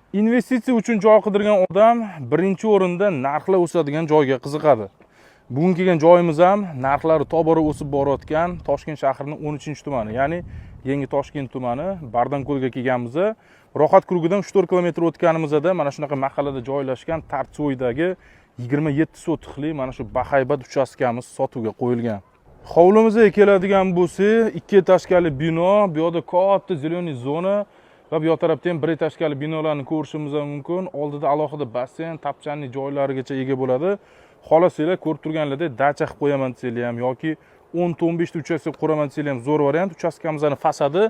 Investitsiya uchun joy qidirgan odam birinchi o'rinda narxlar o'sadigan joyga qiziqadi. Bugun kelgan joyimiz ham narxlari tobora o'sib borayotgan Toshkent shahrining 13-tumani, ya'ni Yangi Toshkent tumani Bardanko'lga kelganmiz. Rohat krugidan 3-4 kilometr o'tganimizda mana shunaqa mahallada joylashgan Tartsoydagi 27 sotixli mana shu bahaybat uchastkamiz sotuvga qo'yilgan. Hovlimizga keladigan bo'lsa, 2 etajli bino, bu yerda katta zeleniy zona va bu tarafda ham 1 etajli binolarni ko'rishimiz mumkin. Oldida alohida basseyn, tapchanli joylarigacha ega bo'ladi. Xohlasanglar ko'rib turganlaridek dacha qilib qo'yaman desanglar ham yoki 10-15 ta uchastka quraman desanglar ham zo'r variant. Uchastkamizning fasadi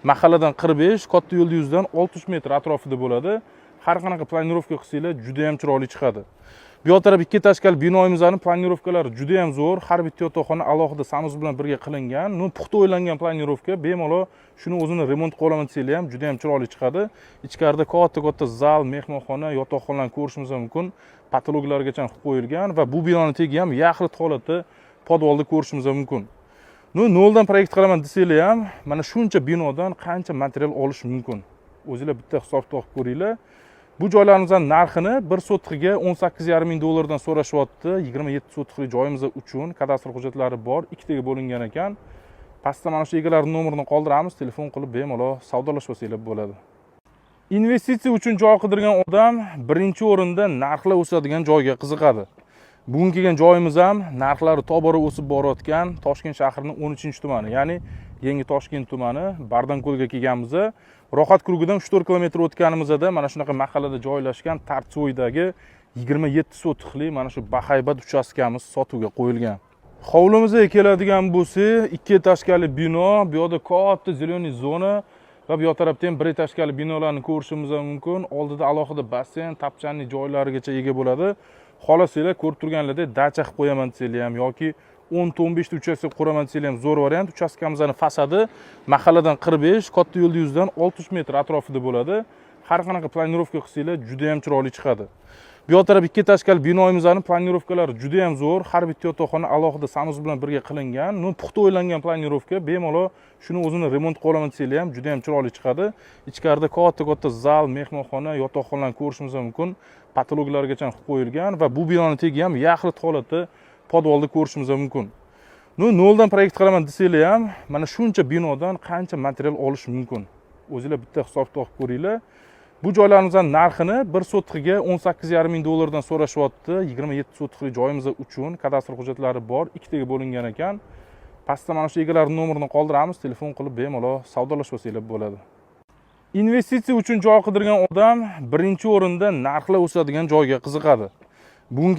mahalladan 45, katta yo'l yuzidan 60 metr atrofida bo'ladi. Har qanaqa planirovka qilsanglar juda ham chiroyli chiqadi. Bu taraf 2 etajli binoimizning planirovkalari juda ham zo'r. Har bitta yotoqxona alohida sanuz bilan birga qilingan. Puxta o'ylangan planirovka. Bemalol shuni o'zini remont qila olaman desanglar ham juda ham chiroyli chiqadi. Ichkarida katta zal, mehmonxona, yotoqxonalarni ko'rishimiz mumkin. Patologlargacha qilib qo'yilgan va bu binoni tegi ham yaxlit holatda podvalda ko'rishimiz mumkin. Noldan proyekt qilaman desanglar ham mana shuncha binodan qancha material olish mumkin. O'zingizlar bitta hisob-kitob ko'ringlar. Bu joylarimizning narxini 1 sotixiga $18,500 so'rashyapti. 27 sotixli joyimiz uchun kadastr hujjatlari bor, ikkitaga bo'lingan ekan. Pastda mana shu egalarning nomerini qoldiramiz, telefon qilib bemalol savdolashib olsanglar bo'ladi. Investitsiya uchun joy qidirgan odam birinchi o'rinda narxlar o'sadigan joyga qiziqadi. Bugun kelgan joyimiz ham narxlari tobora o'sib borayotgan Toshkent shahrining 13-tumani, ya'ni Yangi Toshkent tumani Bardanko'lga kelganmiz. Rohat krugidan 3-4 kilometr o'tganimizda mana shunaqa mahallada joylashgan Tartsoydagi 27 sotixli mana shu bahaybat uchastkamiz sotuvga qo'yilgan. Hovlimizga keladigan bo'lsa, 2 etajli bino, bu yerda katta zeleniy zona va bu tarafda ham 1 etajli binolarni ko'rishimiz mumkin. Oldida alohida basseyn, tapchanli joylarigacha ega bo'ladi. Xohlasanglar ko'rib turganlaridek dacha qilib qo'yaman desanglar ham yoki 10-15 ta uchastka quraman desanglar ham zo'r variant. Uchastkamizning fasadi mahalladan 45, katta yo'l yuzidan 60 metr atrofida bo'ladi. Har qanaqa planirovka qilsanglar juda ham chiroyli chiqadi. Bu taraf 2 etajli binoimizning planirovkalari juda ham zo'r. Har bitta yotoqxona alohida sanuz bilan birga qilingan. Puxta o'ylangan planirovka. Bemalol shuni o'zini remont qila olaman desanglar ham juda ham chiroyli chiqadi. Ichkarida katta zal, mehmonxona, yotoqxonalarni ko'rishimiz mumkin. Patologlargacha qilib qo'yilgan va bu binoni tegi ham yaxlit holatda podvalda ko'rishimiz mumkin. Noldan proyekt qilaman desanglar ham mana shuncha binodan qancha material olish mumkin. O'zingizlar bitta hisob-kitob ko'ringlar. Bu joylarimizning narxini 1 sotixiga $18,500 so'rashyapti. 27 sotixli joyimiz uchun kadastr hujjatlari bor, ikkitaga bo'lingan ekan. Pastda mana shu egalarning nomerini qoldiramiz, telefon qilib bemalol savdolashib olsanglar bo'ladi. Investitsiya uchun joy qidirgan odam birinchi o'rinda narxlar o'sadigan joyga qiziqadi. Bugun